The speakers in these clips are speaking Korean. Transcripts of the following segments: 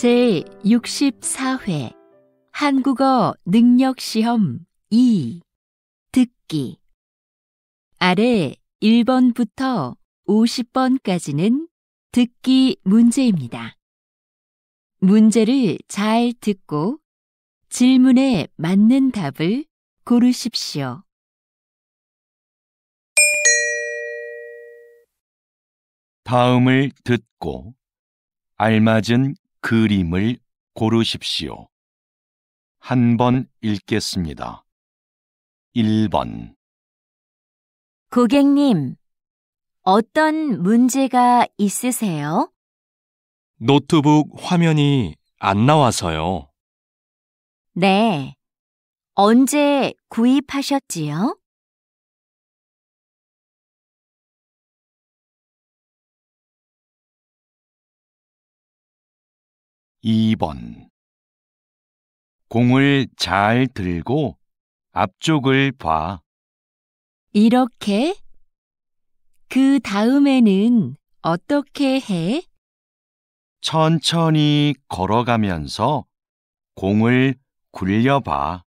제64회 한국어 능력시험 2 듣기 아래 1번부터 50번까지는 듣기 문제입니다. 문제를 잘 듣고 질문에 맞는 답을 고르십시오. 다음을 듣고 알맞은 그림을 고르십시오. 한 번 읽겠습니다. 1번. 고객님, 어떤 문제가 있으세요? 노트북 화면이 안 나와서요. 네. 언제 구입하셨지요? 2번. 공을 잘 들고 앞쪽을 봐. 이렇게? 그 다음에는 어떻게 해? 천천히 걸어가면서 공을 굴려봐.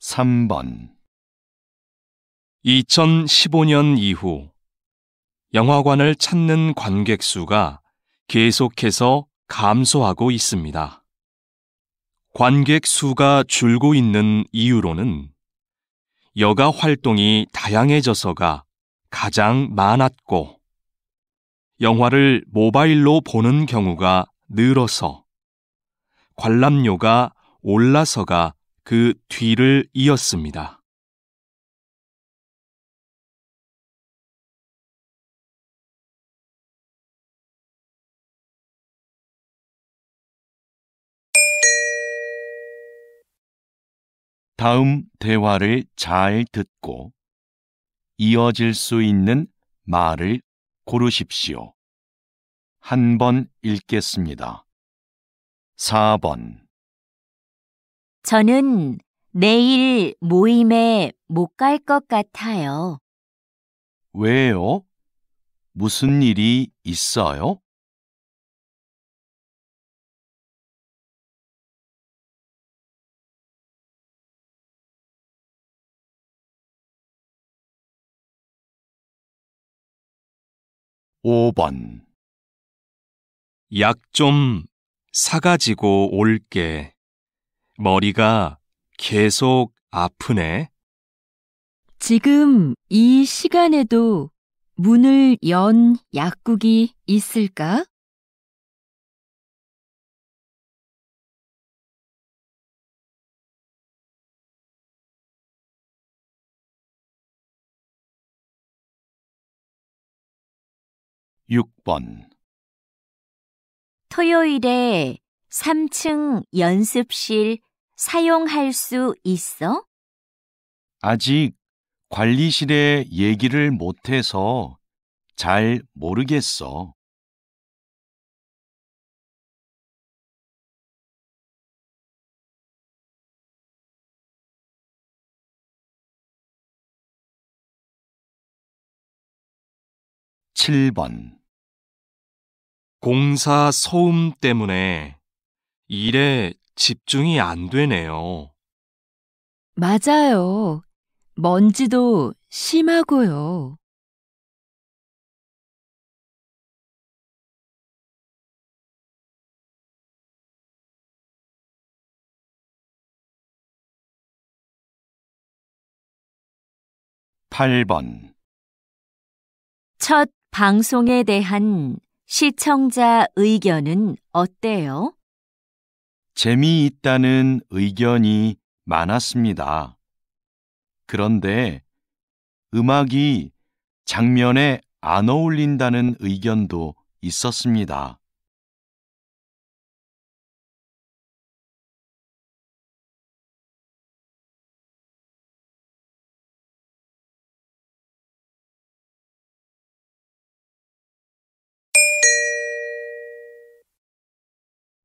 3번. 2015년 이후 영화관을 찾는 관객 수가 계속해서 감소하고 있습니다. 관객 수가 줄고 있는 이유로는 여가 활동이 다양해져서가 가장 많았고, 영화를 모바일로 보는 경우가 늘어서, 관람료가 올라서가 그 뒤를 이었습니다. 다음 대화를 잘 듣고 이어질 수 있는 말을 고르십시오. 한 번 읽겠습니다. 4번. 저는 내일 모임에 못 갈 것 같아요. 왜요? 무슨 일이 있어요? 5번. 약 좀 사가지고 올게. 머리가 계속 아프네. 지금 이 시간에도 문을 연 약국이 있을까? 6번. 토요일에 3층 연습실 사용할 수 있어? 아직 관리실에 얘기를 못해서 잘 모르겠어. 7번. 공사 소음 때문에 일에 집중이 안 되네요. 맞아요. 먼지도 심하고요. 8번. 첫 방송에 대한 시청자 의견은 어때요? 재미있다는 의견이 많았습니다. 그런데 음악이 장면에 안 어울린다는 의견도 있었습니다.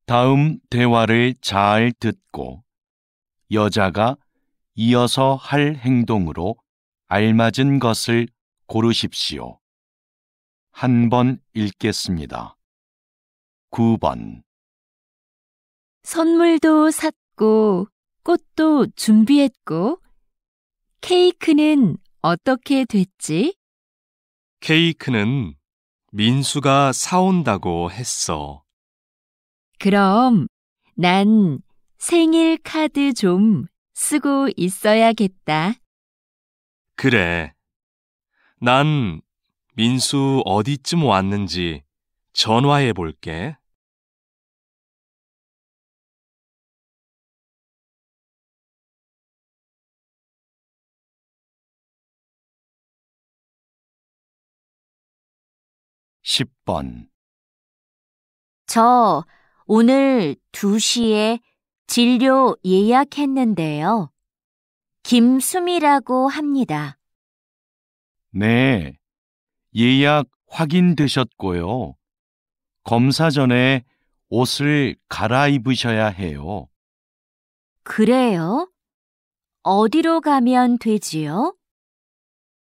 다음 대화를 잘 듣고 여자가 이어서 할 행동으로 알맞은 것을 고르십시오. 한 번 읽겠습니다. 9번. 선물도 샀고, 꽃도 준비했고, 케이크는 어떻게 됐지? 케이크는 민수가 사온다고 했어. 그럼 난 생일 카드 좀 쓰고 있어야겠다. 그래. 난 민수 어디쯤 왔는지 전화해 볼게. 십 번. 저 오늘 2시에 진료 예약했는데요. 김수미라고 합니다. 네, 예약 확인되셨고요. 검사 전에 옷을 갈아입으셔야 해요. 그래요? 어디로 가면 되지요?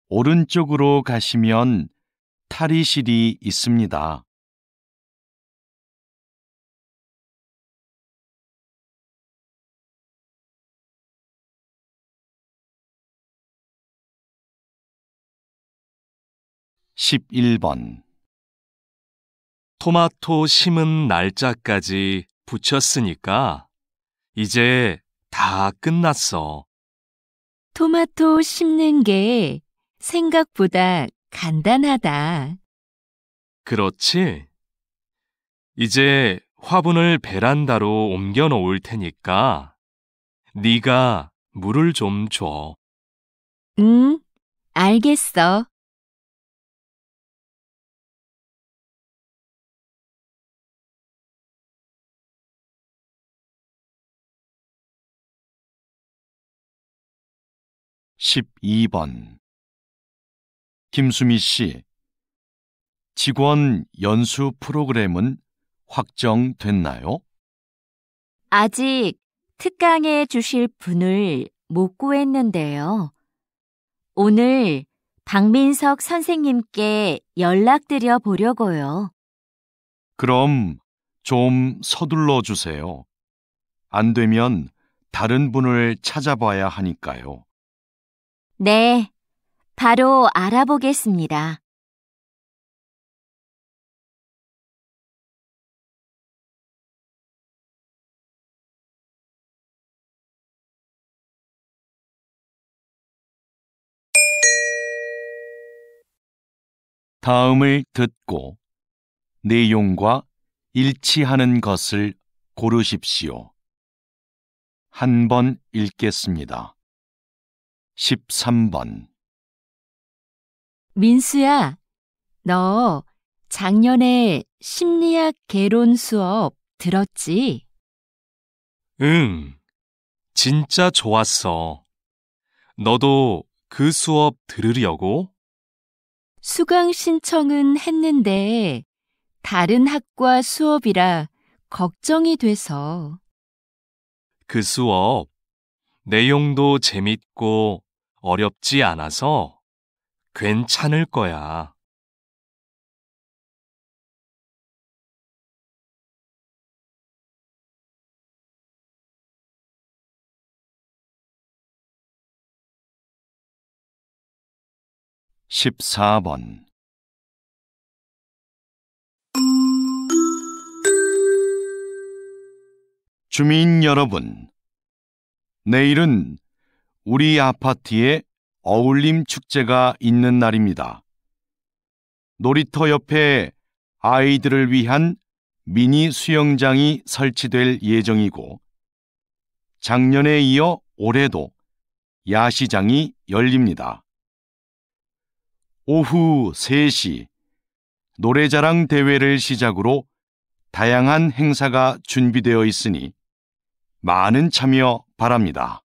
오른쪽으로 가시면 탈의실이 있습니다. 십일 번. 토마토 심은 날짜까지 붙였으니까 이제 다 끝났어. 토마토 심는 게 생각보다 간단하다. 그렇지? 이제 화분을 베란다로 옮겨 놓을 테니까 네가 물을 좀 줘. 응, 알겠어. 십이 번. 김수미 씨, 직원 연수 프로그램은 확정됐나요? 아직 특강해 주실 분을 못 구했는데요. 오늘 박민석 선생님께 연락드려 보려고요. 그럼 좀 서둘러 주세요. 안 되면 다른 분을 찾아봐야 하니까요. 네, 바로 알아보겠습니다. 다음을 듣고 내용과 일치하는 것을 고르십시오. 한 번 읽겠습니다. 13번. 민수야, 너 작년에 심리학 개론 수업 들었지? 응, 진짜 좋았어. 너도 그 수업 들으려고? 수강 신청은 했는데 다른 학과 수업이라 걱정이 돼서. 그 수업 내용도 재밌고 어렵지 않아서 괜찮을 거야. 십사 번. 주민 여러분, 내일은 우리 아파트에 어울림 축제가 있는 날입니다. 놀이터 옆에 아이들을 위한 미니 수영장이 설치될 예정이고, 작년에 이어 올해도 야시장이 열립니다. 오후 3시 노래자랑 대회를 시작으로 다양한 행사가 준비되어 있으니 많은 참여 바랍니다.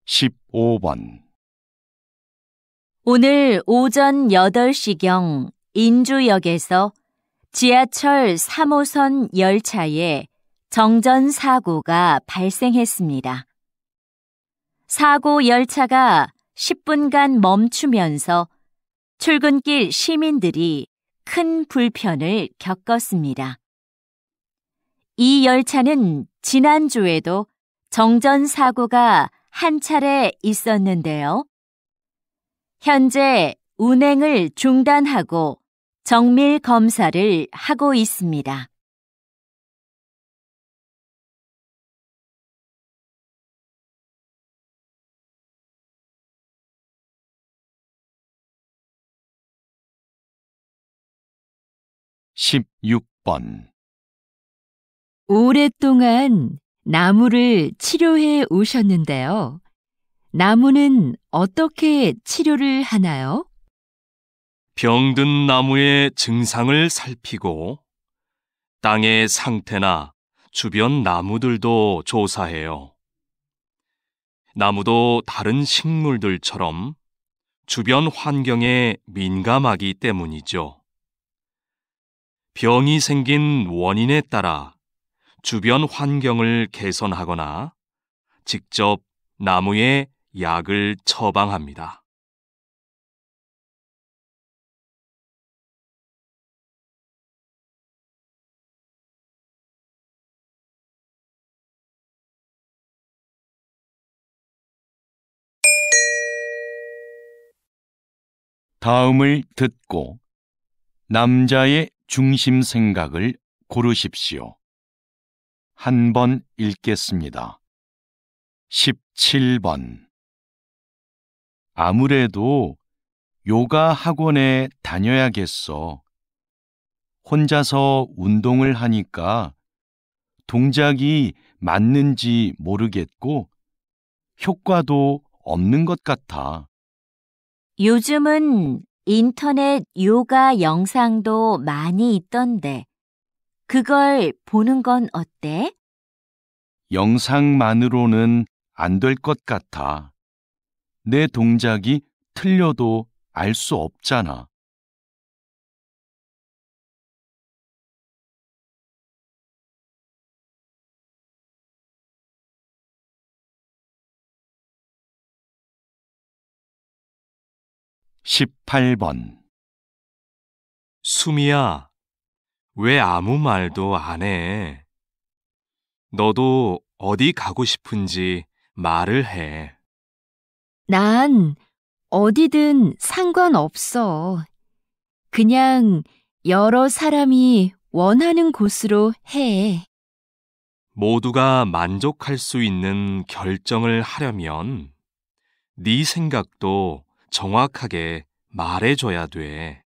15번. 오늘 오전 8시경 인주역에서 지하철 3호선 열차에 정전 사고가 발생했습니다. 사고 열차가 10분간 멈추면서 출근길 시민들이 큰 불편을 겪었습니다. 이 열차는 지난주에도 정전 사고가 한 차례 있었는데요. 현재 운행을 중단하고 정밀 검사를 하고 있습니다. (16번) 오랫동안 나무를 치료해 오셨는데요. 나무는 어떻게 치료를 하나요? 병든 나무의 증상을 살피고 땅의 상태나 주변 나무들도 조사해요. 나무도 다른 식물들처럼 주변 환경에 민감하기 때문이죠. 병이 생긴 원인에 따라 주변 환경을 개선하거나 직접 나무에 약을 처방합니다. 다음을 듣고 남자의 중심 생각을 고르십시오. 한 번 읽겠습니다. 17번. 아무래도 요가 학원에 다녀야겠어. 혼자서 운동을 하니까 동작이 맞는지 모르겠고 효과도 없는 것 같아. 요즘은 인터넷 요가 영상도 많이 있던데, 그걸 보는 건 어때? 영상만으로는 안 될 것 같아. 내 동작이 틀려도 알 수 없잖아. (18번) 수미야, 왜 아무 말도 안 해? 너도 어디 가고 싶은지 말을 해. 난 어디든 상관없어. 그냥 여러 사람이 원하는 곳으로 해. 모두가 만족할 수 있는 결정을 하려면 네 생각도 정확하게 말해줘야 돼.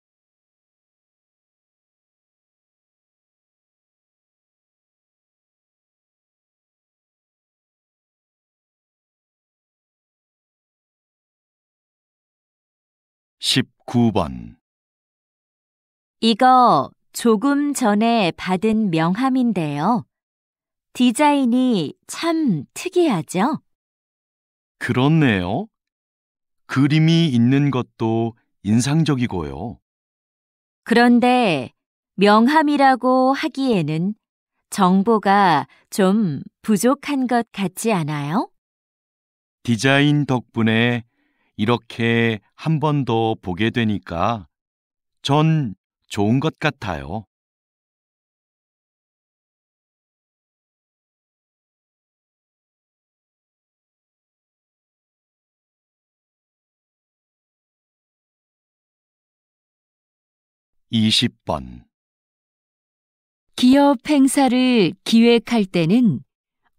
(19번) 이거 조금 전에 받은 명함인데요. 디자인이 참 특이하죠? 그렇네요. 그림이 있는 것도 인상적이고요. 그런데 명함이라고 하기에는 정보가 좀 부족한 것 같지 않아요? 디자인 덕분에 이렇게 한 번 더 보게 되니까 전 좋은 것 같아요. (20번) 기업 행사를 기획할 때는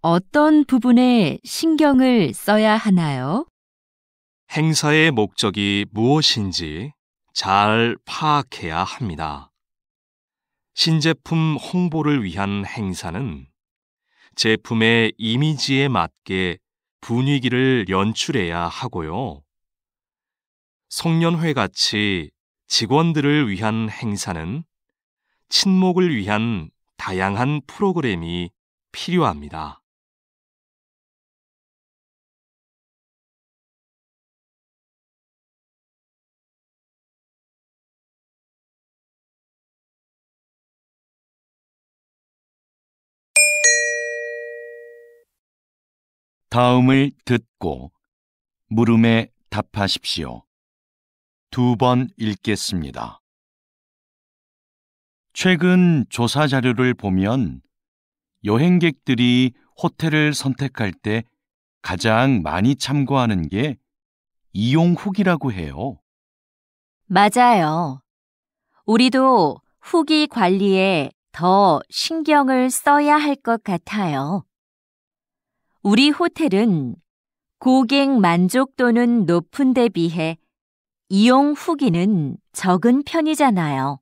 어떤 부분에 신경을 써야 하나요? 행사의 목적이 무엇인지 잘 파악해야 합니다. 신제품 홍보를 위한 행사는 제품의 이미지에 맞게 분위기를 연출해야 하고요. 송년회 같이 직원들을 위한 행사는 친목을 위한 다양한 프로그램이 필요합니다. 다음을 듣고 물음에 답하십시오. 2번 읽겠습니다. 최근 조사 자료를 보면 여행객들이 호텔을 선택할 때 가장 많이 참고하는 게 이용 후기라고 해요. 맞아요. 우리도 후기 관리에 더 신경을 써야 할 것 같아요. 우리 호텔은 고객 만족도는 높은 데 비해 이용 후기는 적은 편이잖아요.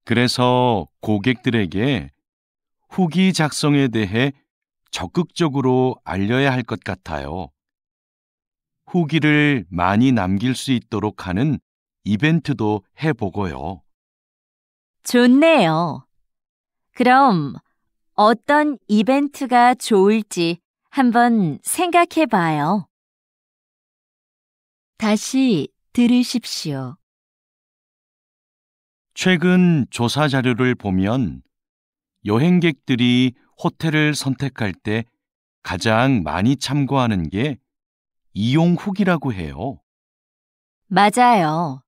그래서 고객들에게 후기 작성에 대해 적극적으로 알려야 할 것 같아요. 후기를 많이 남길 수 있도록 하는 이벤트도 해보고요. 좋네요. 그럼 어떤 이벤트가 좋을지 한번 생각해 봐요. 다시 들으십시오. 최근 조사 자료를 보면 여행객들이 호텔을 선택할 때 가장 많이 참고하는 게 이용 후기라고 해요. 맞아요.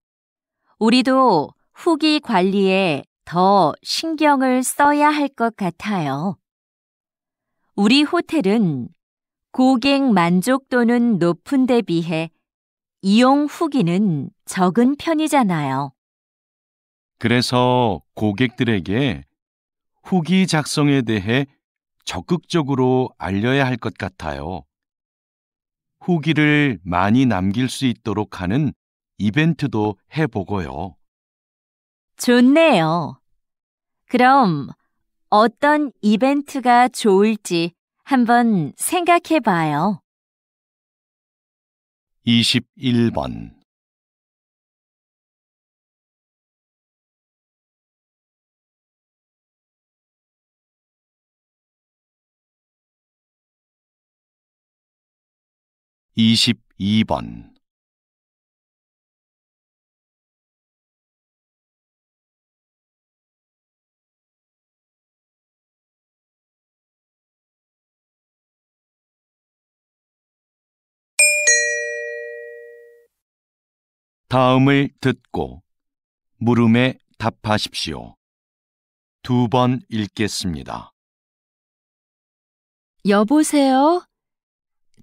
우리도 후기 관리에 더 신경을 써야 할 것 같아요. 우리 호텔은 고객 만족도는 높은 데 비해 이용 후기는 적은 편이잖아요. 그래서 고객들에게 후기 작성에 대해 적극적으로 알려야 할 것 같아요. 후기를 많이 남길 수 있도록 하는 이벤트도 해보고요. 좋네요. 그럼 어떤 이벤트가 좋을지 한번 생각해 봐요. 21번. (22번) 다음을 듣고 물음에 답하십시오. 2번 읽겠습니다. 여보세요?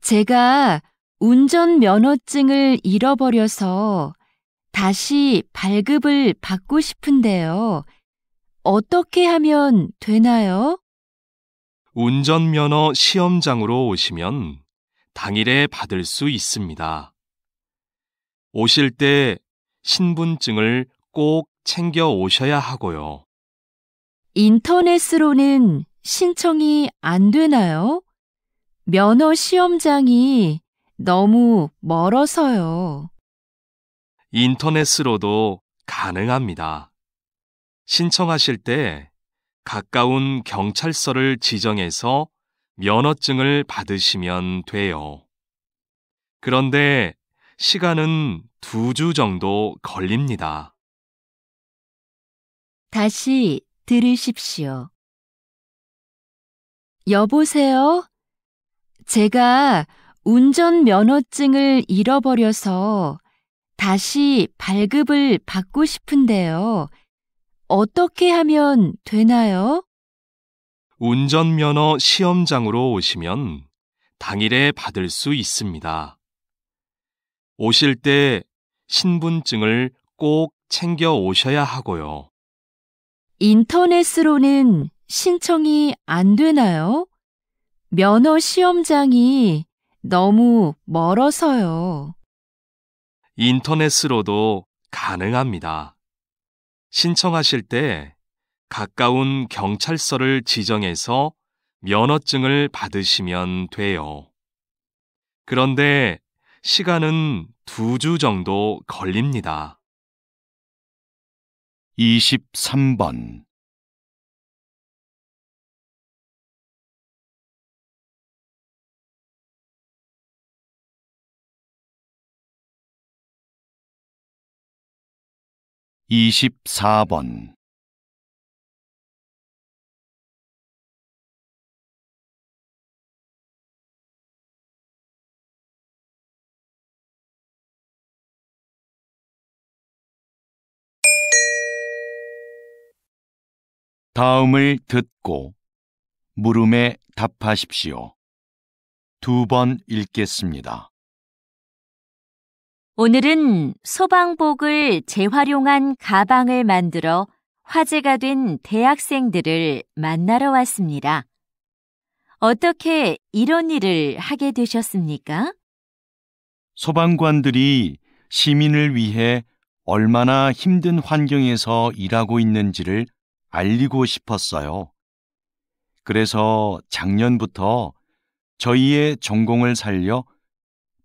제가 운전면허증을 잃어버려서 다시 발급을 받고 싶은데요. 어떻게 하면 되나요? 운전면허 시험장으로 오시면 당일에 받을 수 있습니다. 오실 때 신분증을 꼭 챙겨 오셔야 하고요. 인터넷으로는 신청이 안 되나요? 면허 시험장이 너무 멀어서요. 인터넷으로도 가능합니다. 신청하실 때 가까운 경찰서를 지정해서 면허증을 받으시면 돼요. 그런데 시간은 2주 정도 걸립니다. 다시 들으십시오. 여보세요? 제가 운전면허증을 잃어버려서 다시 발급을 받고 싶은데요. 어떻게 하면 되나요? 운전면허 시험장으로 오시면 당일에 받을 수 있습니다. 오실 때 신분증을 꼭 챙겨 오셔야 하고요. 인터넷으로는 신청이 안 되나요? 면허 시험장이 너무 멀어서요. 인터넷으로도 가능합니다. 신청하실 때 가까운 경찰서를 지정해서 면허증을 받으시면 돼요. 그런데 시간은 2주 정도 걸립니다. 23번. (24번) 다음을 듣고 물음에 답하십시오. 2번 읽겠습니다. 오늘은 소방복을 재활용한 가방을 만들어 화제가 된 대학생들을 만나러 왔습니다. 어떻게 이런 일을 하게 되셨습니까? 소방관들이 시민을 위해 얼마나 힘든 환경에서 일하고 있는지를 알리고 싶었어요. 그래서 작년부터 저희의 전공을 살려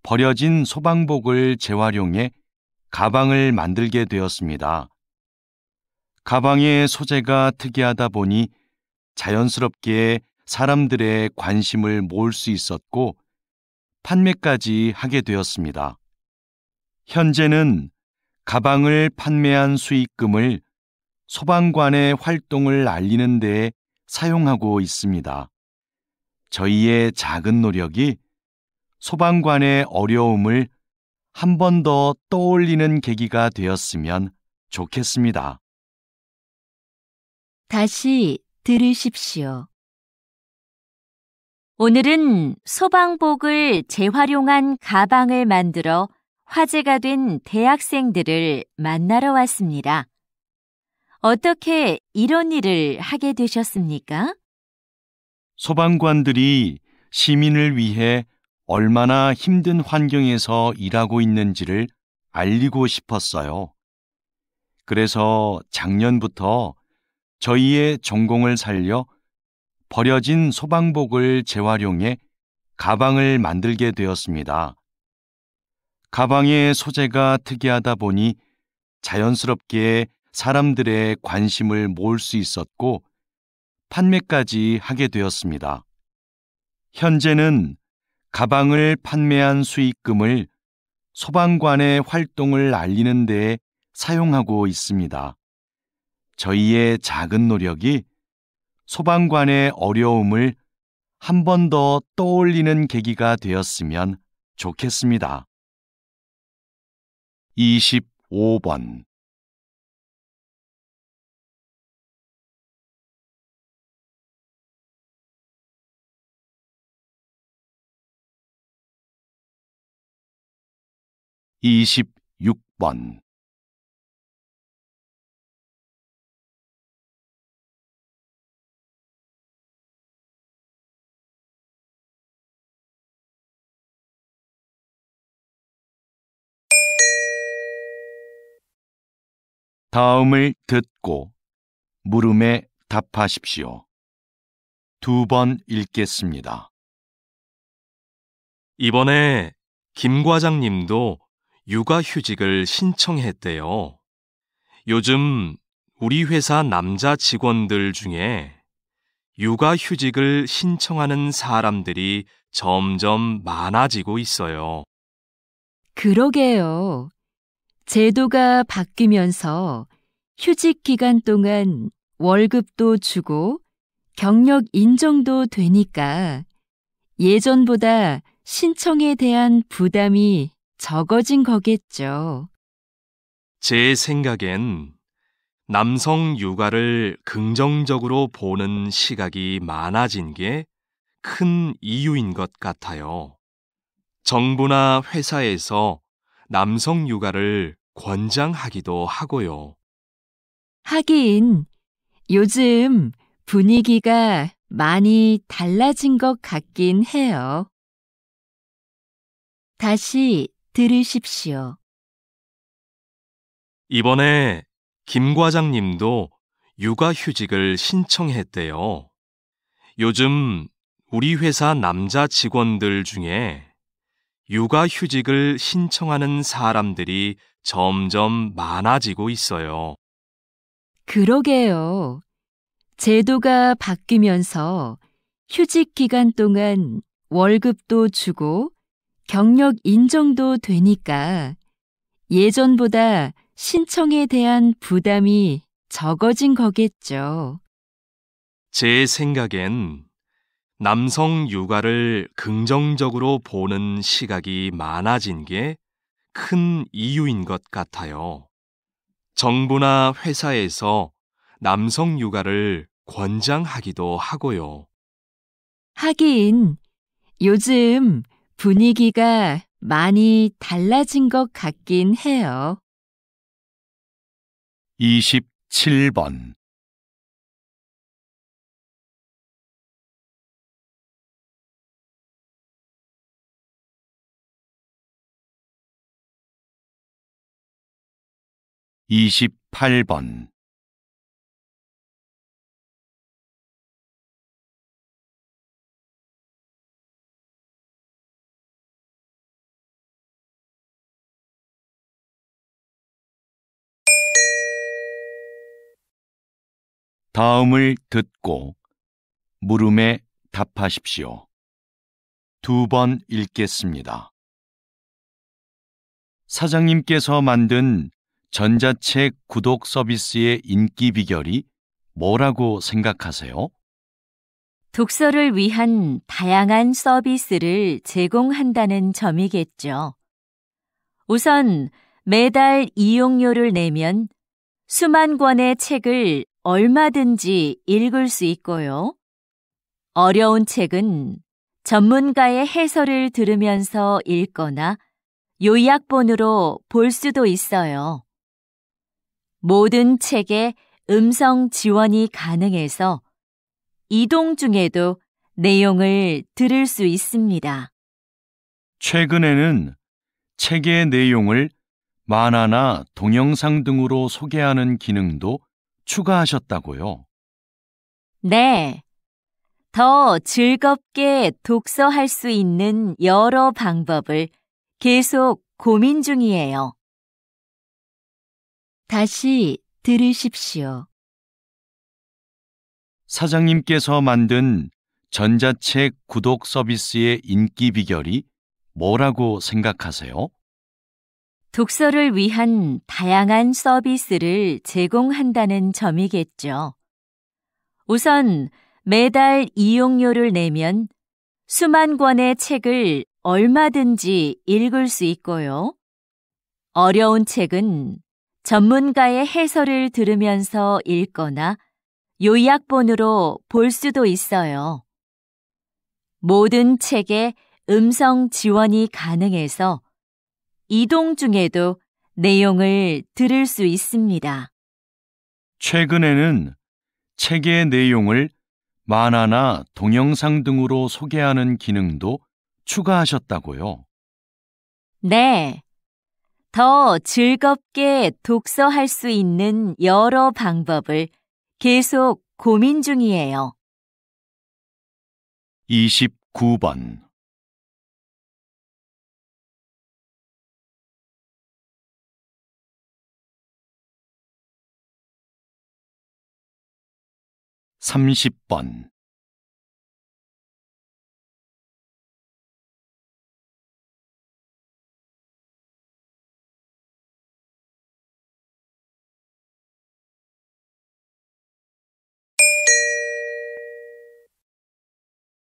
버려진 소방복을 재활용해 가방을 만들게 되었습니다. 가방의 소재가 특이하다 보니 자연스럽게 사람들의 관심을 모을 수 있었고 판매까지 하게 되었습니다. 현재는 가방을 판매한 수익금을 소방관의 활동을 알리는 데 사용하고 있습니다. 저희의 작은 노력이 소방관의 어려움을 한 번 더 떠올리는 계기가 되었으면 좋겠습니다. 다시 들으십시오. 오늘은 소방복을 재활용한 가방을 만들어 화제가 된 대학생들을 만나러 왔습니다. 어떻게 이런 일을 하게 되셨습니까? 소방관들이 시민을 위해 얼마나 힘든 환경에서 일하고 있는지를 알리고 싶었어요. 그래서 작년부터 저희의 전공을 살려 버려진 소방복을 재활용해 가방을 만들게 되었습니다. 가방의 소재가 특이하다 보니 자연스럽게 사람들의 관심을 모을 수 있었고 판매까지 하게 되었습니다. 현재는 가방을 판매한 수익금을 소방관의 활동을 알리는 데 사용하고 있습니다. 저희의 작은 노력이 소방관의 어려움을 한 번 더 떠올리는 계기가 되었으면 좋겠습니다. 25번 26번 다음을 듣고 물음에 답하십시오. 2번 읽겠습니다. 이번에 김 과장님도 육아휴직을 신청했대요. 요즘 우리 회사 남자 직원들 중에 육아휴직을 신청하는 사람들이 점점 많아지고 있어요. 그러게요. 제도가 바뀌면서 휴직 기간 동안 월급도 주고 경력 인정도 되니까 예전보다 신청에 대한 부담이 적어진 거겠죠. 제 생각엔 남성 육아를 긍정적으로 보는 시각이 많아진 게 큰 이유인 것 같아요. 정부나 회사에서 남성 육아를 권장하기도 하고요. 하긴 요즘 분위기가 많이 달라진 것 같긴 해요. 다시 들으십시오. 이번에 김 과장님도 육아휴직을 신청했대요. 요즘 우리 회사 남자 직원들 중에 육아휴직을 신청하는 사람들이 점점 많아지고 있어요. 그러게요. 제도가 바뀌면서 휴직 기간 동안 월급도 주고 경력 인정도 되니까 예전보다 신청에 대한 부담이 적어진 거겠죠. 제 생각엔 남성 육아를 긍정적으로 보는 시각이 많아진 게 큰 이유인 것 같아요. 정부나 회사에서 남성 육아를 권장하기도 하고요. 하긴 요즘 분위기가 많이 달라진 것 같긴 해요. 27번. 28번. '다음을 듣고 물음에 답하십시오. 2번 읽겠습니다. 사장님께서 만든 전자책 구독 서비스의 인기 비결이 뭐라고 생각하세요? 독서를 위한 다양한 서비스를 제공한다는 점이겠죠. 우선 매달 이용료를 내면 수만 권의 책을 얼마든지 읽을 수 있고요. 어려운 책은 전문가의 해설을 들으면서 읽거나 요약본으로 볼 수도 있어요. 모든 책에 음성 지원이 가능해서 이동 중에도 내용을 들을 수 있습니다. 최근에는 책의 내용을 만화나 동영상 등으로 소개하는 기능도 추가하셨다고요. 네. 더 즐겁게 독서할 수 있는 여러 방법을 계속 고민 중이에요. 다시 들으십시오. 사장님께서 만든 전자책 구독 서비스의 인기 비결이 뭐라고 생각하세요? 독서를 위한 다양한 서비스를 제공한다는 점이겠죠. 우선 매달 이용료를 내면 수만 권의 책을 얼마든지 읽을 수 있고요. 어려운 책은 전문가의 해설을 들으면서 읽거나 요약본으로 볼 수도 있어요. 모든 책에 음성 지원이 가능해서 이동 중에도 내용을 들을 수 있습니다. 최근에는 책의 내용을 만화나 동영상 등으로 소개하는 기능도 추가하셨다고요. 네. 더 즐겁게 독서할 수 있는 여러 방법을 계속 고민 중이에요. 29번. 30번.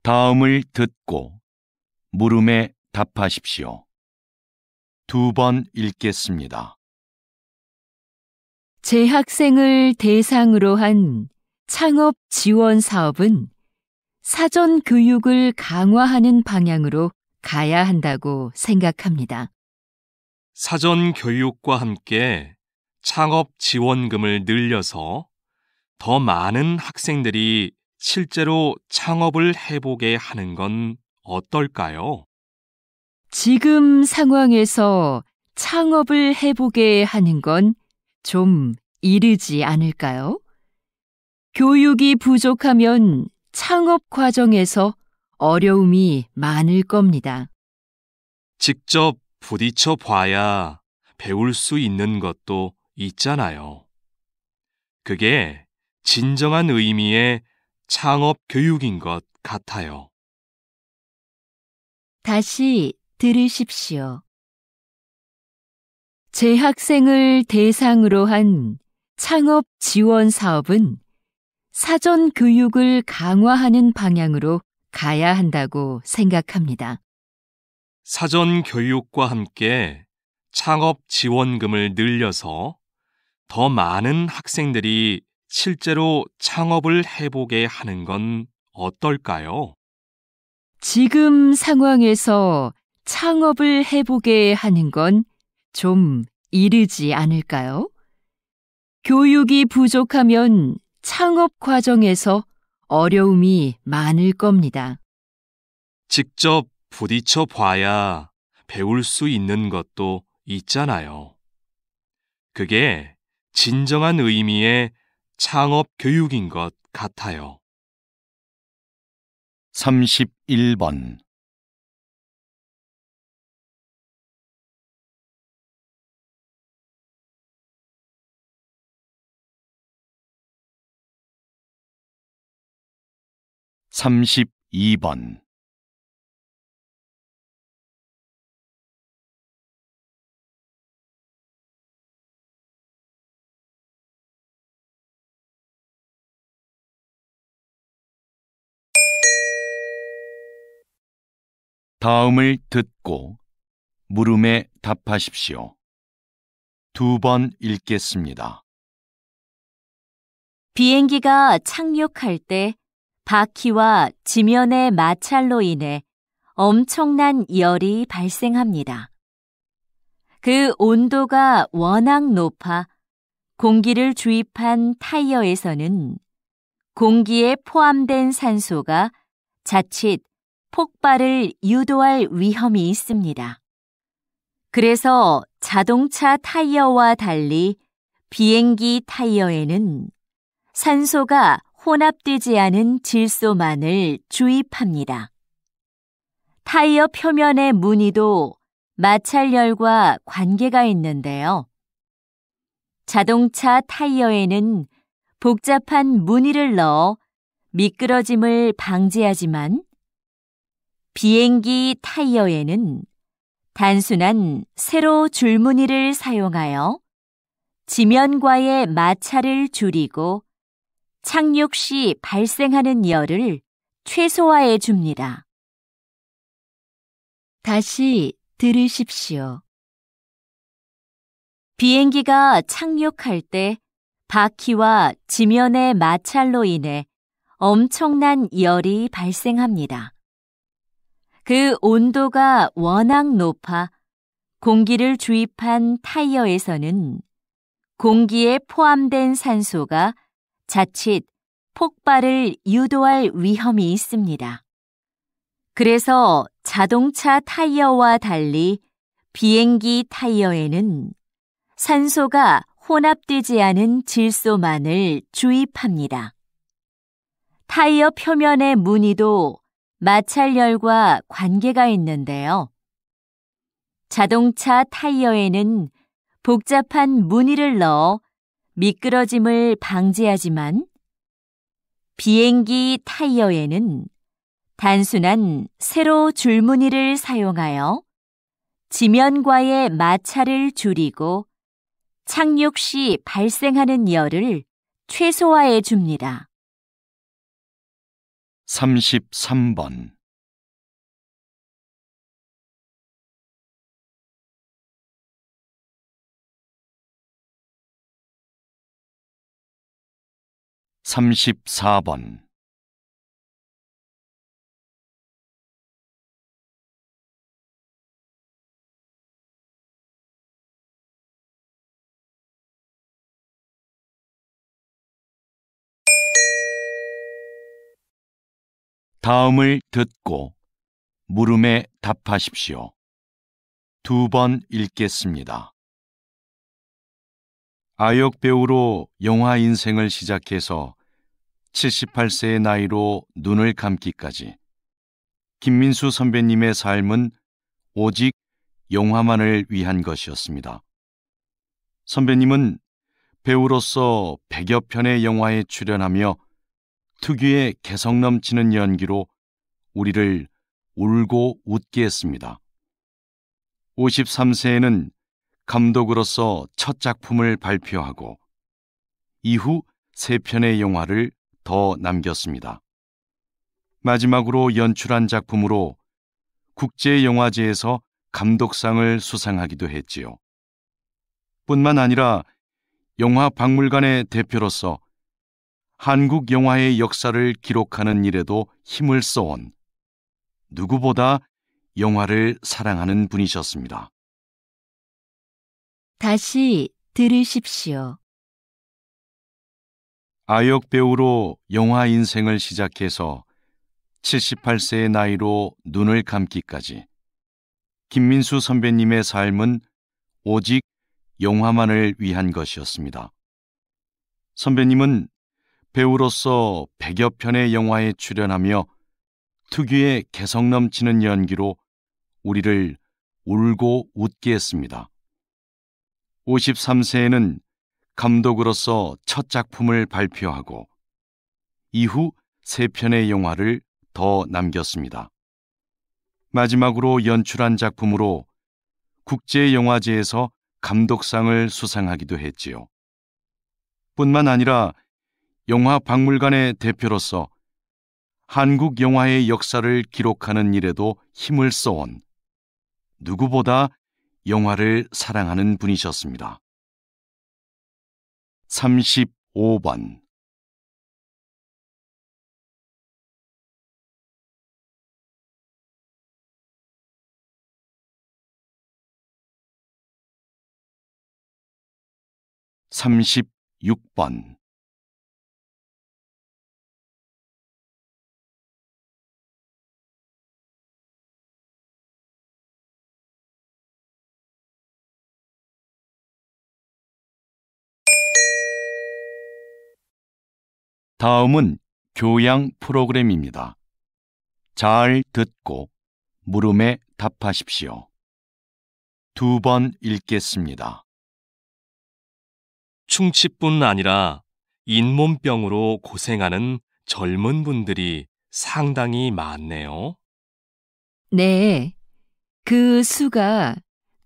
'다음을 듣고 물음에 답하십시오. 2번 읽겠습니다. 재학생을 대상으로 한 창업 지원 사업은 사전 교육을 강화하는 방향으로 가야 한다고 생각합니다. 사전 교육과 함께 창업 지원금을 늘려서 더 많은 학생들이 실제로 창업을 해보게 하는 건 어떨까요? 지금 상황에서 창업을 해보게 하는 건 좀 이르지 않을까요? 교육이 부족하면 창업 과정에서 어려움이 많을 겁니다. 직접 부딪혀 봐야 배울 수 있는 것도 있잖아요. 그게 진정한 의미의 창업 교육인 것 같아요. 다시 들으십시오. 재학생을 대상으로 한 창업 지원 사업은 사전 교육을 강화하는 방향으로 가야 한다고 생각합니다. 사전 교육과 함께 창업 지원금을 늘려서 더 많은 학생들이 실제로 창업을 해보게 하는 건 어떨까요? 지금 상황에서 창업을 해보게 하는 건 좀 이르지 않을까요? 교육이 부족하면 창업 과정에서 어려움이 많을 겁니다. 직접 부딪혀 봐야 배울 수 있는 것도 있잖아요. 그게 진정한 의미의 창업 교육인 것 같아요. 31번. (32번) 다음을 듣고 물음에 답하십시오. 2번 읽겠습니다. 비행기가 착륙할 때 바퀴와 지면의 마찰로 인해 엄청난 열이 발생합니다. 그 온도가 워낙 높아 공기를 주입한 타이어에서는 공기에 포함된 산소가 자칫 폭발을 유도할 위험이 있습니다. 그래서 자동차 타이어와 달리 비행기 타이어에는 산소가 혼합되지 않은 질소만을 주입합니다. 타이어 표면의 무늬도 마찰열과 관계가 있는데요. 자동차 타이어에는 복잡한 무늬를 넣어 미끄러짐을 방지하지만 비행기 타이어에는 단순한 세로 줄무늬를 사용하여 지면과의 마찰을 줄이고 착륙 시 발생하는 열을 최소화해 줍니다. 다시 들으십시오. 비행기가 착륙할 때 바퀴와 지면의 마찰로 인해 엄청난 열이 발생합니다. 그 온도가 워낙 높아 공기를 주입한 타이어에서는 공기에 포함된 산소가 자칫 폭발을 유도할 위험이 있습니다. 그래서 자동차 타이어와 달리 비행기 타이어에는 산소가 혼합되지 않은 질소만을 주입합니다. 타이어 표면의 무늬도 마찰열과 관계가 있는데요. 자동차 타이어에는 복잡한 무늬를 넣어 미끄러짐을 방지하지만 비행기 타이어에는 단순한 세로 줄무늬를 사용하여 지면과의 마찰을 줄이고 착륙 시 발생하는 열을 최소화해 줍니다. 33번. (34번) 다음을 듣고 물음에 답하십시오. 2번 읽겠습니다. 아역 배우로 영화 인생을 시작해서 78세의 나이로 눈을 감기까지 김민수 선배님의 삶은 오직 영화만을 위한 것이었습니다. 선배님은 배우로서 100여 편의 영화에 출연하며 특유의 개성 넘치는 연기로 우리를 울고 웃게 했습니다. 53세에는 감독으로서 첫 작품을 발표하고 이후 3편의 영화를 더 남겼습니다. 마지막으로 연출한 작품으로 국제영화제에서 감독상을 수상하기도 했지요. 뿐만 아니라 영화 박물관의 대표로서 한국 영화의 역사를 기록하는 일에도 힘을 써온 누구보다 영화를 사랑하는 분이셨습니다. 다시 들으십시오. 아역 배우로 영화 인생을 시작해서 78세의 나이로 눈을 감기까지 김민수 선배님의 삶은 오직 영화만을 위한 것이었습니다. 선배님은 배우로서 100여 편의 영화에 출연하며 특유의 개성 넘치는 연기로 우리를 울고 웃게 했습니다. 53세에는 감독으로서 첫 작품을 발표하고 이후 3편의 영화를 더 남겼습니다. 마지막으로 연출한 작품으로 국제영화제에서 감독상을 수상하기도 했지요. 뿐만 아니라 영화 박물관의 대표로서 한국 영화의 역사를 기록하는 일에도 힘을 써온 누구보다 영화를 사랑하는 분이셨습니다. 35번 36번 다음은 교양 프로그램입니다. 잘 듣고 물음에 답하십시오. 2번 읽겠습니다. 충치뿐 아니라 잇몸병으로 고생하는 젊은 분들이 상당히 많네요. 네, 그 수가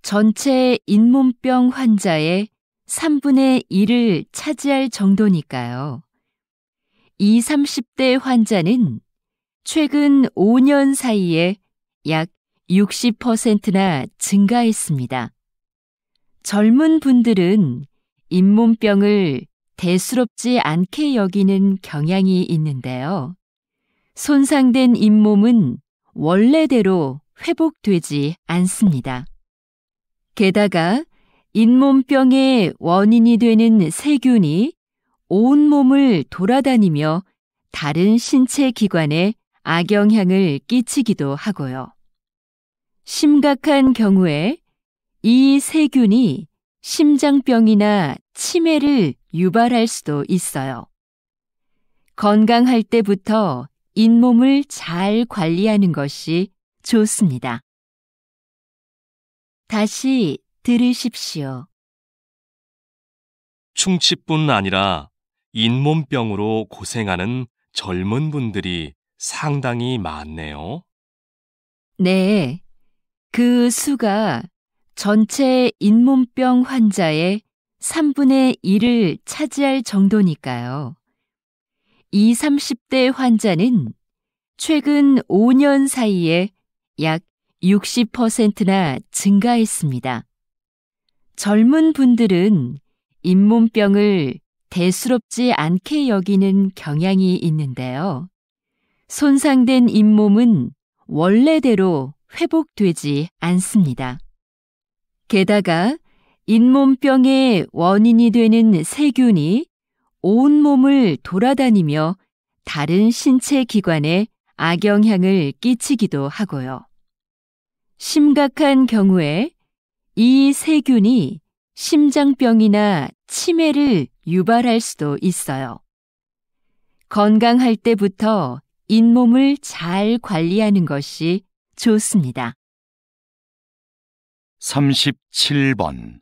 전체 잇몸병 환자의 3분의 1을 차지할 정도니까요. 20, 30대 환자는 최근 5년 사이에 약 60%나 증가했습니다. 젊은 분들은 잇몸병을 대수롭지 않게 여기는 경향이 있는데요. 손상된 잇몸은 원래대로 회복되지 않습니다. 게다가 잇몸병의 원인이 되는 세균이 온몸을 돌아다니며 다른 신체 기관에 악영향을 끼치기도 하고요. 심각한 경우에 이 세균이 심장병이나 치매를 유발할 수도 있어요. 건강할 때부터 잇몸을 잘 관리하는 것이 좋습니다. 다시 들으십시오. 충치뿐 아니라 잇몸병으로 고생하는 젊은 분들이 상당히 많네요. 네, 그 수가 전체 잇몸병 환자의 3분의 1을 차지할 정도니까요. 20, 30대 환자는 최근 5년 사이에 약 60%나 증가했습니다. 젊은 분들은 잇몸병을 대수롭지 않게 여기는 경향이 있는데요. 손상된 잇몸은 원래대로 회복되지 않습니다. 게다가 잇몸병의 원인이 되는 세균이 온몸을 돌아다니며 다른 신체 기관에 악영향을 끼치기도 하고요. 심각한 경우에 이 세균이 심장병이나 치매를 유발할 수도 있어요. 건강할 때부터 잇몸을 잘 관리하는 것이 좋습니다. 37번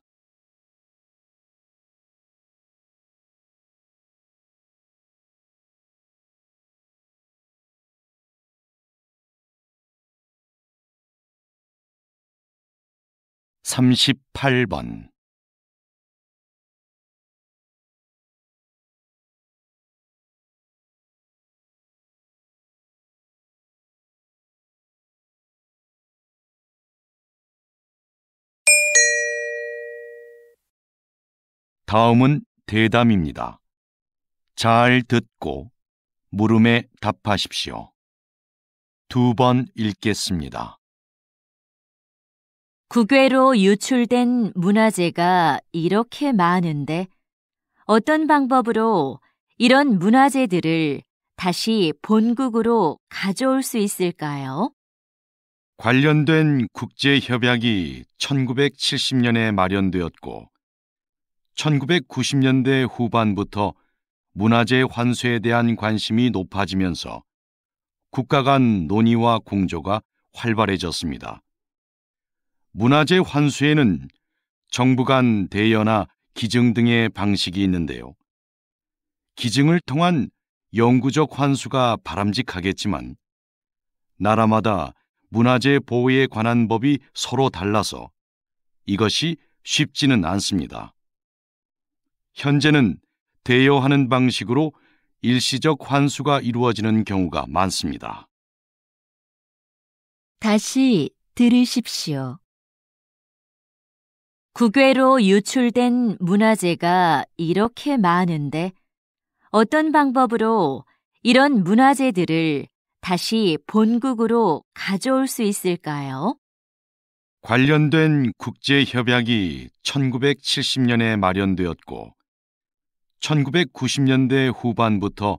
38번 '다음은 대담입니다. 잘 듣고 물음에 답하십시오. 2번 읽겠습니다. 국외로 유출된 문화재가 이렇게 많은데 어떤 방법으로 이런 문화재들을 다시 본국으로 가져올 수 있을까요? 관련된 국제협약이 1970년에 마련되었고 1990년대 후반부터 문화재 환수에 대한 관심이 높아지면서 국가 간 논의와 공조가 활발해졌습니다. 문화재 환수에는 정부 간 대여나 기증 등의 방식이 있는데요. 기증을 통한 영구적 환수가 바람직하겠지만 나라마다 문화재 보호에 관한 법이 서로 달라서 이것이 쉽지는 않습니다. 현재는 대여하는 방식으로 일시적 환수가 이루어지는 경우가 많습니다. 다시 들으십시오. 국외로 유출된 문화재가 이렇게 많은데 어떤 방법으로 이런 문화재들을 다시 본국으로 가져올 수 있을까요? 관련된 국제협약이 1970년에 마련되었고 1990년대 후반부터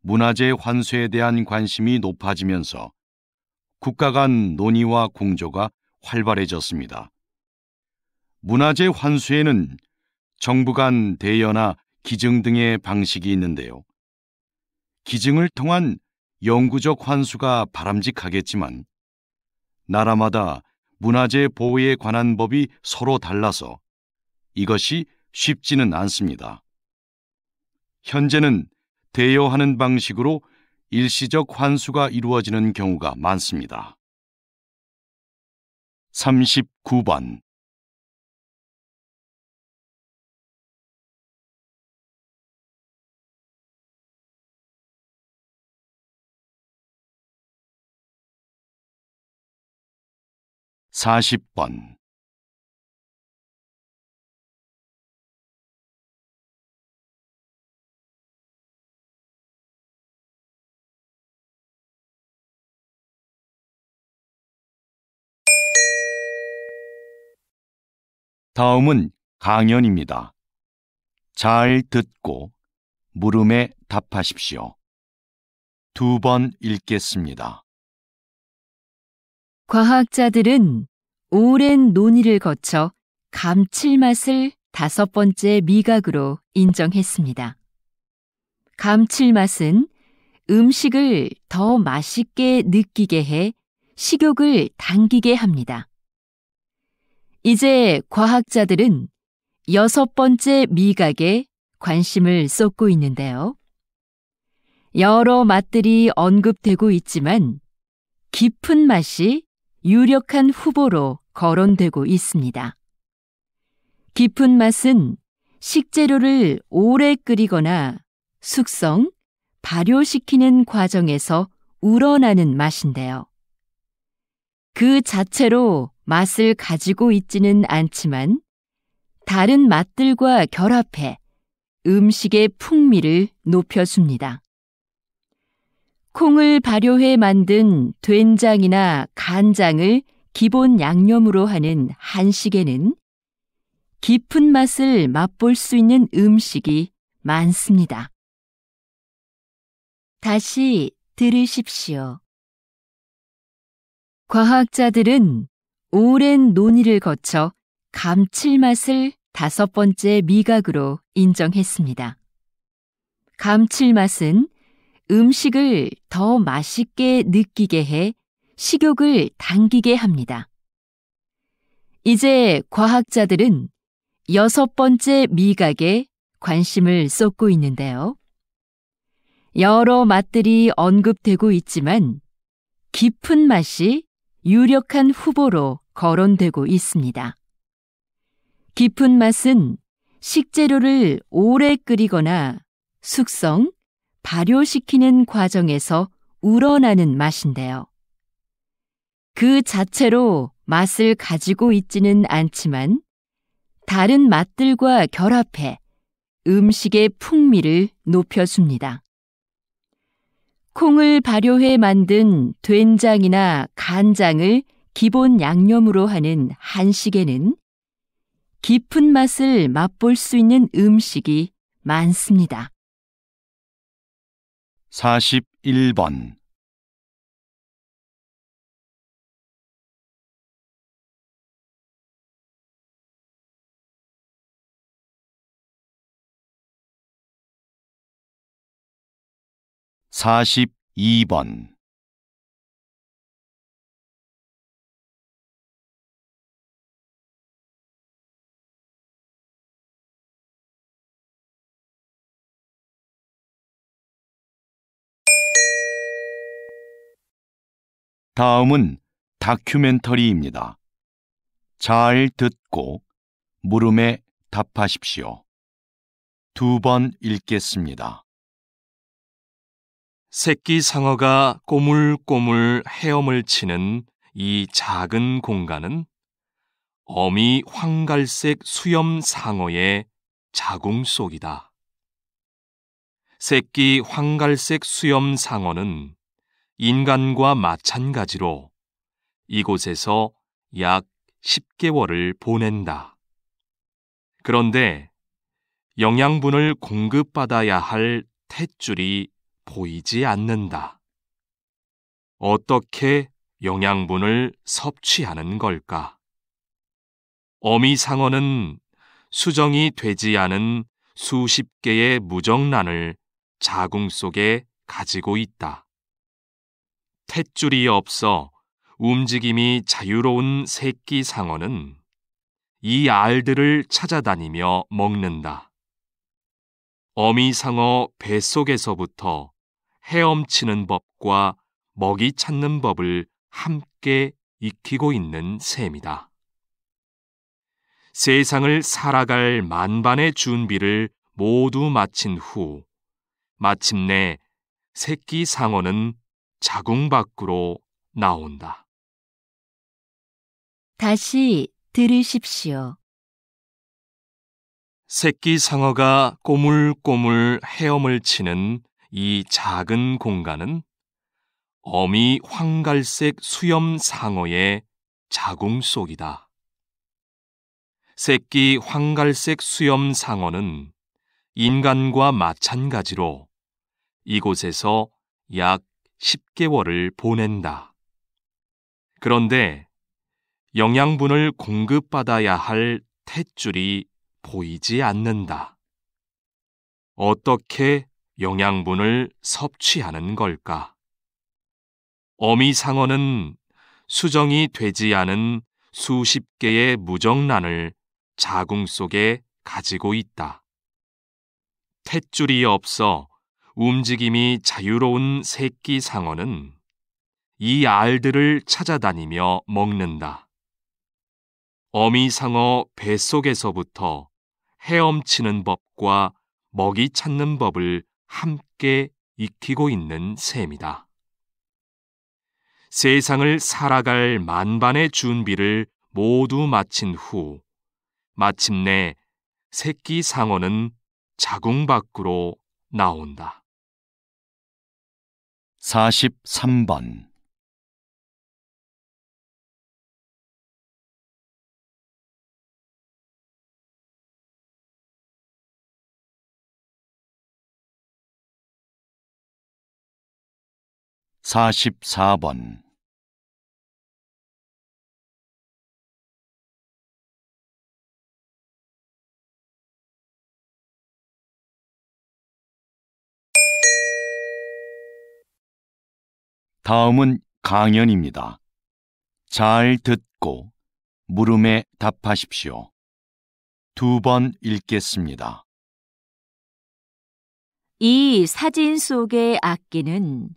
문화재 환수에 대한 관심이 높아지면서 국가 간 논의와 공조가 활발해졌습니다. 문화재 환수에는 정부 간 대여나 기증 등의 방식이 있는데요. 기증을 통한 영구적 환수가 바람직하겠지만 나라마다 문화재 보호에 관한 법이 서로 달라서 이것이 쉽지는 않습니다. 현재는 대여하는 방식으로 일시적 환수가 이루어지는 경우가 많습니다. 39번 40번 다음은 강연입니다. 잘 듣고 물음에 답하십시오. 2번 읽겠습니다. 과학자들은 오랜 논의를 거쳐 감칠맛을 5번째 미각으로 인정했습니다. 감칠맛은 음식을 더 맛있게 느끼게 해 식욕을 당기게 합니다. 이제 과학자들은 6번째 미각에 관심을 쏟고 있는데요. 여러 맛들이 언급되고 있지만 깊은 맛이 유력한 후보로 거론되고 있습니다. 깊은 맛은 식재료를 오래 끓이거나 숙성, 발효시키는 과정에서 우러나는 맛인데요. 그 자체로 맛을 가지고 있지는 않지만 다른 맛들과 결합해 음식의 풍미를 높여줍니다. 콩을 발효해 만든 된장이나 간장을 기본 양념으로 하는 한식에는 깊은 맛을 맛볼 수 있는 음식이 많습니다. 다시 들으십시오. 과학자들은 오랜 논의를 거쳐 감칠맛을 5번째 미각으로 인정했습니다. 감칠맛은 음식을 더 맛있게 느끼게 해 식욕을 당기게 합니다. 이제 과학자들은 6번째 미각에 관심을 쏟고 있는데요. 여러 맛들이 언급되고 있지만 깊은 맛이 유력한 후보로 거론되고 있습니다. 깊은 맛은 식재료를 오래 끓이거나 숙성, 발효시키는 과정에서 우러나는 맛인데요. 그 자체로 맛을 가지고 있지는 않지만 다른 맛들과 결합해 음식의 풍미를 높여줍니다. 콩을 발효해 만든 된장이나 간장을 기본 양념으로 하는 한식에는 깊은 맛을 맛볼 수 있는 음식이 많습니다. 41번 42번 '다음은 다큐멘터리입니다. 잘 듣고 물음에 답하십시오. 2번 읽겠습니다. 새끼 상어가 꼬물꼬물 헤엄을 치는 이 작은 공간은 어미 황갈색 수염 상어의 자궁 속이다. 새끼 황갈색 수염 상어는 인간과 마찬가지로 이곳에서 약 10개월을 보낸다. 그런데 영양분을 공급받아야 할 탯줄이 보이지 않는다. 어떻게 영양분을 섭취하는 걸까? 어미 상어는 수정이 되지 않은 수십 개의 무정란을 자궁 속에 가지고 있다. 탯줄이 없어 움직임이 자유로운 새끼 상어는 이 알들을 찾아다니며 먹는다. 어미 상어 뱃속에서부터 헤엄치는 법과 먹이 찾는 법을 함께 익히고 있는 셈이다. 세상을 살아갈 만반의 준비를 모두 마친 후 마침내 새끼 상어는 자궁 밖으로 나온다. 다시 들으십시오. 새끼 상어가 꼬물꼬물 헤엄을 치는 이 작은 공간은 어미 황갈색 수염 상어의 자궁 속이다. 새끼 황갈색 수염 상어는 인간과 마찬가지로 이곳에서 약 10개월을 보낸다. 그런데 영양분을 공급받아야 할 탯줄이 보이지 않는다. 어떻게 영양분을 섭취하는 걸까? 어미 상어는 수정이 되지 않은 수십 개의 무정란을 자궁 속에 가지고 있다. 탯줄이 없어 움직임이 자유로운 새끼 상어는 이 알들을 찾아다니며 먹는다. 어미 상어 뱃속에서부터 헤엄치는 법과 먹이 찾는 법을 함께 익히고 있는 셈이다. 세상을 살아갈 만반의 준비를 모두 마친 후 마침내 새끼 상어는 자궁 밖으로 나온다. 43번 44번 '다음은 강연입니다. 잘 듣고 물음에 답하십시오. 2번 읽겠습니다. 이 사진 속의 악기는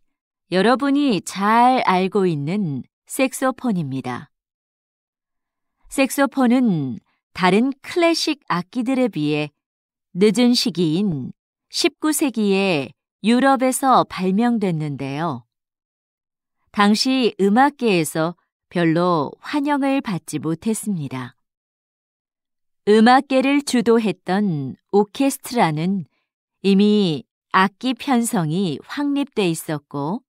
여러분이 잘 알고 있는 색소폰입니다. 색소폰은 다른 클래식 악기들에 비해 늦은 시기인 19세기에 유럽에서 발명됐는데요. 당시 음악계에서 별로 환영을 받지 못했습니다. 음악계를 주도했던 오케스트라는 이미 악기 편성이 확립돼 있었고,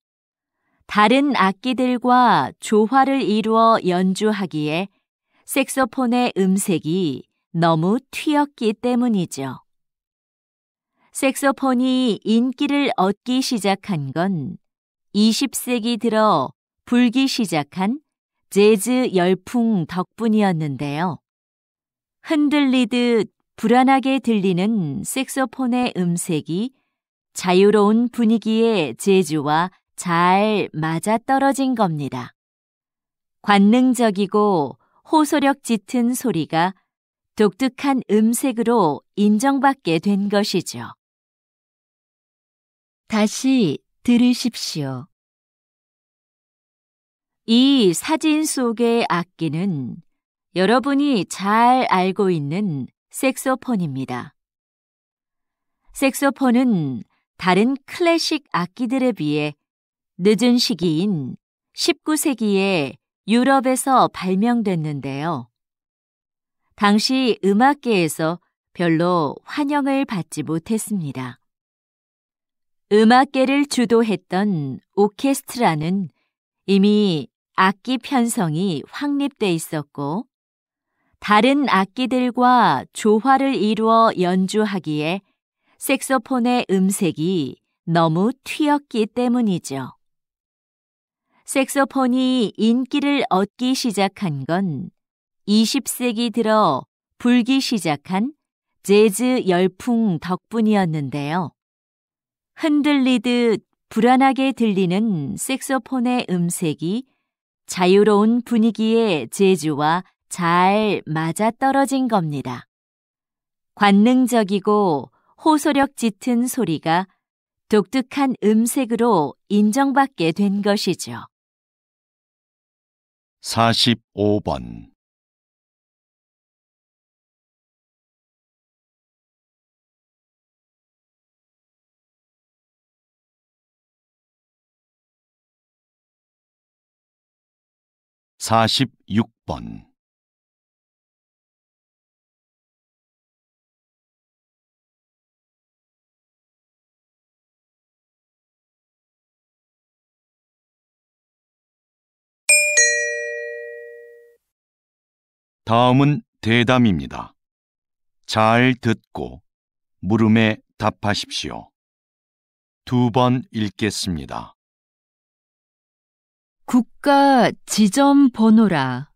다른 악기들과 조화를 이루어 연주하기에 색소폰의 음색이 너무 튀었기 때문이죠. 색소폰이 인기를 얻기 시작한 건 20세기 들어 불기 시작한 재즈 열풍 덕분이었는데요. 흔들리듯 불안하게 들리는 색소폰의 음색이 자유로운 분위기의 재즈와 잘 맞아떨어진 겁니다. 관능적이고 호소력 짙은 소리가 독특한 음색으로 인정받게 된 것이죠. 다시 들으십시오. 이 사진 속의 악기는 여러분이 잘 알고 있는 색소폰입니다. 색소폰은 다른 클래식 악기들에 비해 늦은 시기인 19세기에 유럽에서 발명됐는데요. 당시 음악계에서 별로 환영을 받지 못했습니다. 음악계를 주도했던 오케스트라는 이미 악기 편성이 확립돼 있었고, 다른 악기들과 조화를 이루어 연주하기에 색소폰의 음색이 너무 튀었기 때문이죠. 색소폰이 인기를 얻기 시작한 건 20세기 들어 불기 시작한 재즈 열풍 덕분이었는데요. 흔들리듯 불안하게 들리는 색소폰의 음색이 자유로운 분위기의 재즈와 잘 맞아떨어진 겁니다. 관능적이고 호소력 짙은 소리가 독특한 음색으로 인정받게 된 것이죠. 45번. (46번) 다음은 대담입니다. 잘 듣고 물음에 답하십시오. 2번 읽겠습니다. 국가 지점 번호라.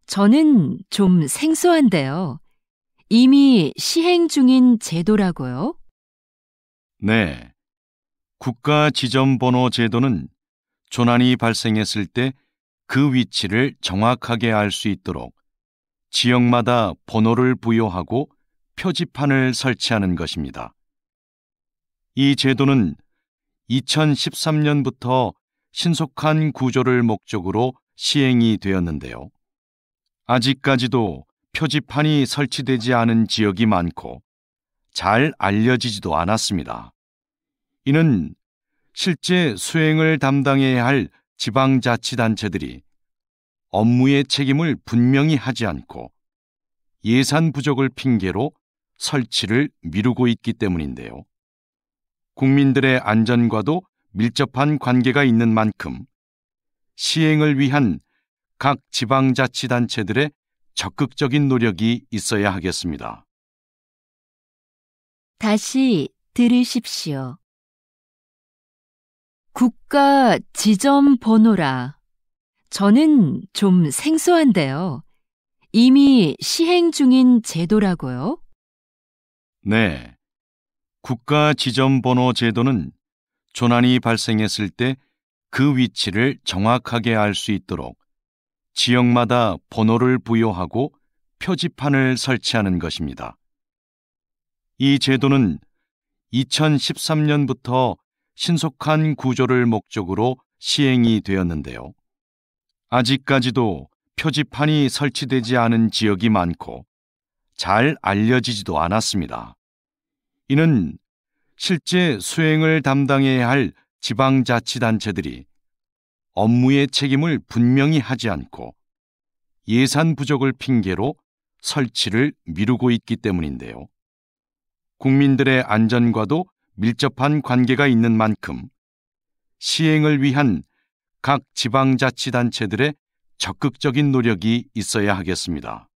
저는 좀 생소한데요. 이미 시행 중인 제도라고요? 네. 국가 지점번호 제도는 조난이 발생했을 때 그 위치를 정확하게 알 수 있도록 지역마다 번호를 부여하고 표지판을 설치하는 것입니다. 이 제도는 2013년부터 신속한 구조를 목적으로 시행이 되었는데요. 아직까지도 표지판이 설치되지 않은 지역이 많고 잘 알려지지도 않았습니다. 이는 실제 수행을 담당해야 할 지방자치단체들이 업무의 책임을 분명히 하지 않고 예산 부족을 핑계로 설치를 미루고 있기 때문인데요. 국민들의 안전과도 밀접한 관계가 있는 만큼 시행을 위한 각 지방자치단체들의 적극적인 노력이 있어야 하겠습니다. 다시 들으십시오. 국가 지점 번호라. 저는 좀 생소한데요. 이미 시행 중인 제도라고요? 네. 국가 지점번호 제도는 조난이 발생했을 때 그 위치를 정확하게 알 수 있도록 지역마다 번호를 부여하고 표지판을 설치하는 것입니다. 이 제도는 2013년부터 신속한 구조를 목적으로 시행이 되었는데요. 아직까지도 표지판이 설치되지 않은 지역이 많고 잘 알려지지도 않았습니다. 이는 실제 수행을 담당해야 할 지방자치단체들이 업무의 책임을 분명히 하지 않고 예산 부족을 핑계로 설치를 미루고 있기 때문인데요. 국민들의 안전과도 밀접한 관계가 있는 만큼 시행을 위한 각 지방자치단체들의 적극적인 노력이 있어야 하겠습니다.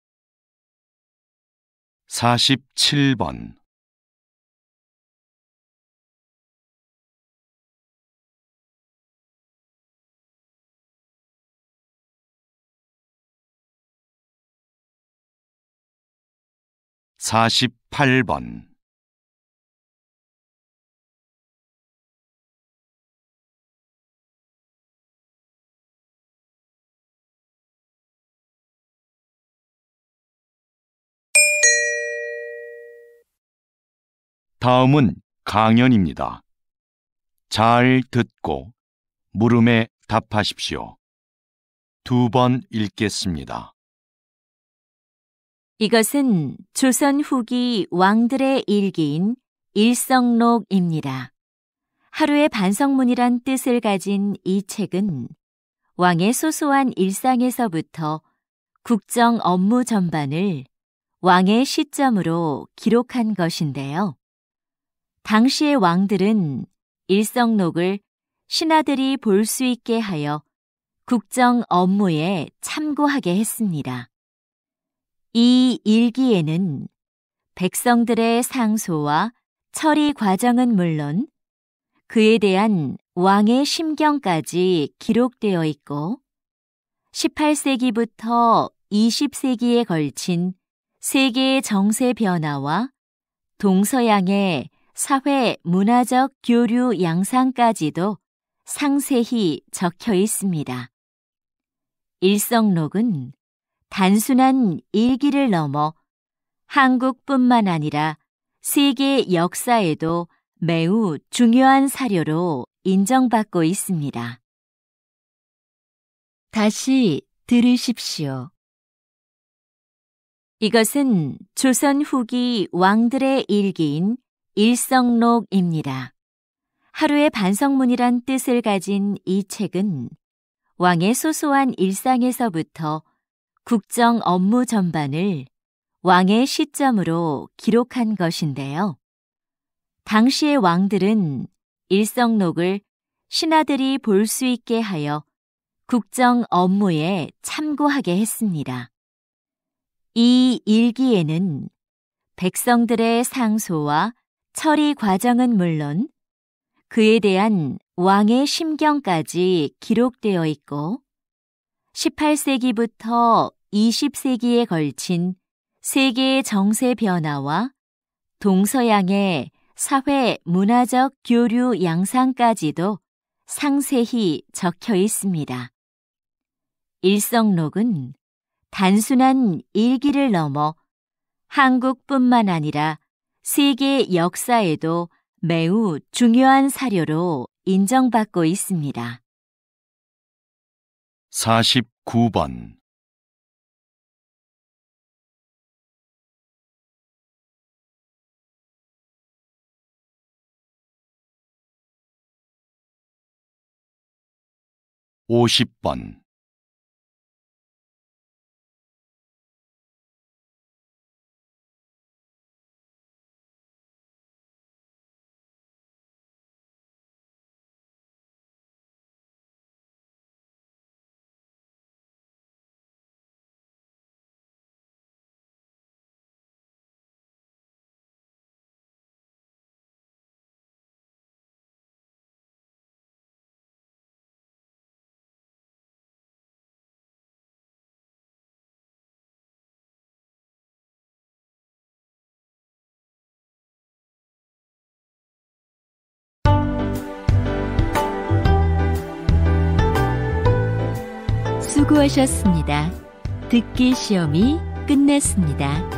47번 48번 '다음은 강연입니다. 잘 듣고 물음에 답하십시오. 2번 읽겠습니다. 이것은 조선 후기 왕들의 일기인 일성록입니다. 하루의 반성문이란 뜻을 가진 이 책은 왕의 소소한 일상에서부터 국정 업무 전반을 왕의 시점으로 기록한 것인데요. 당시의 왕들은 일성록을 신하들이 볼 수 있게 하여 국정 업무에 참고하게 했습니다. 이 일기에는 백성들의 상소와 처리 과정은 물론 그에 대한 왕의 심경까지 기록되어 있고 18세기부터 20세기에 걸친 세계의 정세 변화와 동서양의 사회 문화적 교류 양상까지도 상세히 적혀 있습니다. 일성록은 단순한 일기를 넘어 한국뿐만 아니라 세계 역사에도 매우 중요한 사료로 인정받고 있습니다. 다시 들으십시오. 이것은 조선 후기 왕들의 일기인 일성록입니다. 하루의 반성문이란 뜻을 가진 이 책은 왕의 소소한 일상에서부터 국정 업무 전반을 왕의 시점으로 기록한 것인데요. 당시의 왕들은 일성록을 신하들이 볼 수 있게 하여 국정 업무에 참고하게 했습니다. 이 일기에는 백성들의 상소와 처리 과정은 물론 그에 대한 왕의 심경까지 기록되어 있고 18세기부터 20세기에 걸친 세계의 정세 변화와 동서양의 사회 문화적 교류 양상까지도 상세히 적혀 있습니다. 일성록은 단순한 일기를 넘어 한국뿐만 아니라 세계 역사에도 매우 중요한 사료로 인정받고 있습니다. 49번 50번 '수고하셨습니다. 듣기 시험이 끝났습니다.